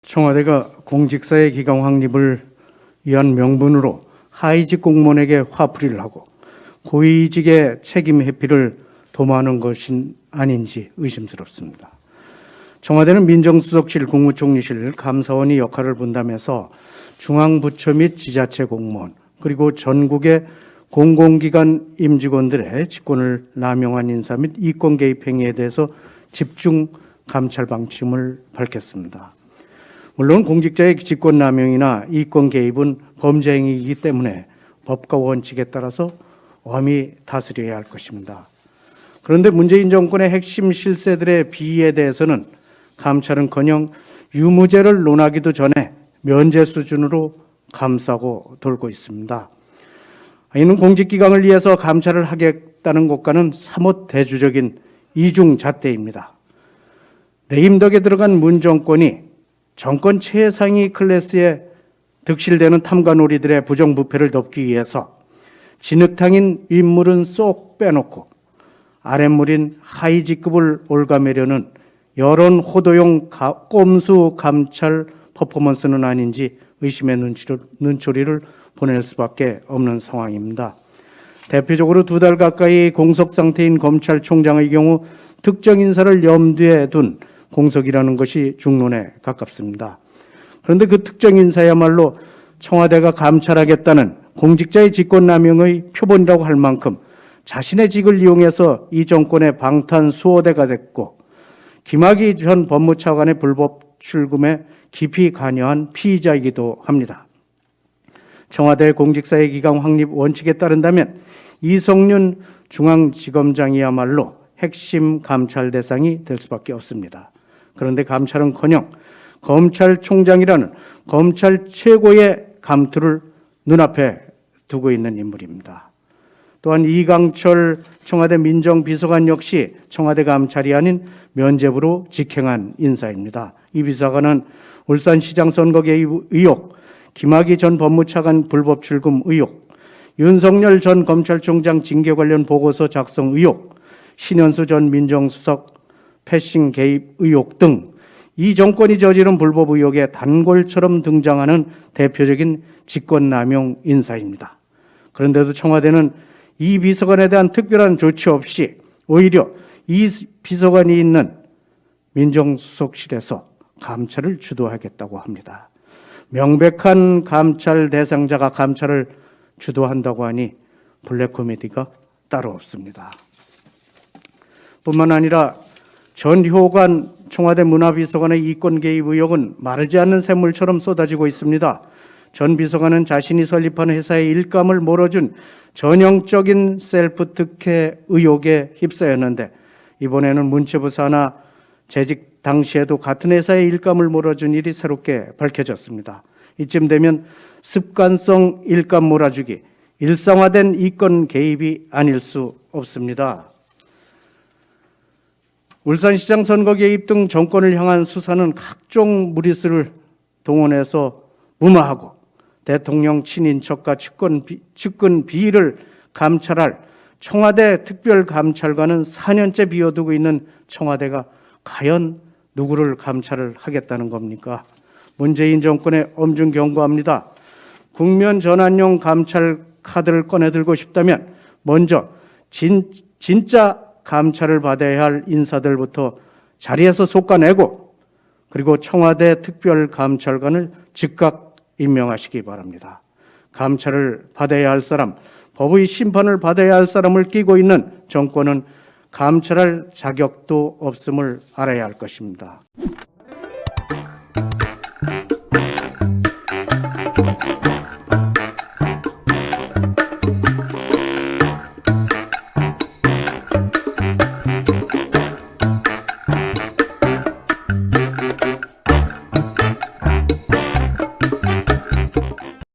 청와대가 공직사회 기강 확립을 위한 명분으로 하위직 공무원에게 화풀이를 하고 고위직의 책임 회피를 도모하는 것은 아닌지 의심스럽습니다. 청와대는 민정수석실, 국무총리실, 감사원이 역할을 분담해서 중앙부처 및 지자체 공무원 그리고 전국의 공공기관 임직원들의 직권을 남용한 인사 및 이권 개입 행위에 대해서 집중 감찰 방침을 밝혔습니다. 물론 공직자의 직권 남용이나 이권 개입은 범죄 행위이기 때문에 법과 원칙에 따라서 엄히 다스려야 할 것입니다. 그런데 문재인 정권의 핵심 실세들의 비위에 대해서는 감찰은커녕 유무죄를 논하기도 전에 면죄 수준으로 감싸고 돌고 있습니다. 이는 공직기강을 위해서 감찰을 하겠다는 것과는 사뭇 대조적인 이중잣대입니다. 레임덕에 들어간 문 정권이 정권 최상위 클래스에 득실되는 탐관오리들의 부정부패를 덮기 위해서 진흙탕인 윗물은 쏙 빼놓고 아랫물인 하위직급을 올가매려는 여론 호도용 꼼수 감찰 퍼포먼스는 아닌지 의심의 눈초리를 보낼 수밖에 없는 상황입니다. 대표적으로 2달 가까이 공석 상태인 검찰총장의 경우 특정 인사를 염두에 둔 공석이라는 것이 중론에 가깝습니다. 그런데 그 특정 인사야말로 청와대가 감찰하겠다는 공직자의 직권남용의 표본이라고 할 만큼 자신의 직을 이용해서 이 정권의 방탄수호대가 됐고 김학의 전 법무차관의 불법 출금에 깊이 관여한 피의자이기도 합니다. 청와대 공직사회 기강 확립 원칙에 따른다면 이성윤 중앙지검장이야말로 핵심 감찰 대상이 될 수밖에 없습니다. 그런데 감찰은커녕 검찰총장이라는 검찰 최고의 감투를 눈앞에 두고 있는 인물입니다. 또한 이강철 청와대 민정비서관 역시 청와대 감찰이 아닌 면죄부로 직행한 인사입니다. 이 비서관은 울산시장 선거 개입 의혹, 김학의 전 법무차관 불법 출금 의혹, 윤석열 전 검찰총장 징계 관련 보고서 작성 의혹, 신현수 전 민정수석 패싱 개입 의혹 등 이 정권이 저지른 불법 의혹에 단골처럼 등장하는 대표적인 직권남용 인사입니다. 그런데도 청와대는 이 비서관에 대한 특별한 조치 없이 오히려 이 비서관이 있는 민정수석실에서 감찰을 주도하겠다고 합니다. 명백한 감찰 대상자가 감찰을 주도한다고 하니 블랙 코미디가 따로 없습니다. 뿐만 아니라 전효관 청와대 문화비서관의 이권 개입 의혹은 마르지 않는 샘물처럼 쏟아지고 있습니다. 전 비서관은 자신이 설립한 회사의 일감을 몰아준 전형적인 셀프 특혜 의혹에 휩싸였는데 이번에는 문체부 산하 재직 당시에도 같은 회사의 일감을 몰아준 일이 새롭게 밝혀졌습니다. 이쯤 되면 습관성 일감 몰아주기, 일상화된 이권 개입이 아닐 수 없습니다. 울산시장 선거 개입 등 정권을 향한 수사는 각종 무리수를 동원해서 무마하고 대통령 친인척과 측근 비위를 감찰할 청와대 특별감찰관은 4년째 비워두고 있는 청와대가 과연 누구를 감찰을 하겠다는 겁니까? 문재인 정권에 엄중 경고합니다. 국면 전환용 감찰 카드를 꺼내들고 싶다면 먼저 진짜 감찰을 받아야 할 인사들부터 자리에서 솎아내고 그리고 청와대 특별감찰관을 즉각 임명하시기 바랍니다. 감찰을 받아야 할 사람, 법의 심판을 받아야 할 사람을 끼고 있는 정권은 감찰할 자격도 없음을 알아야 할 것입니다.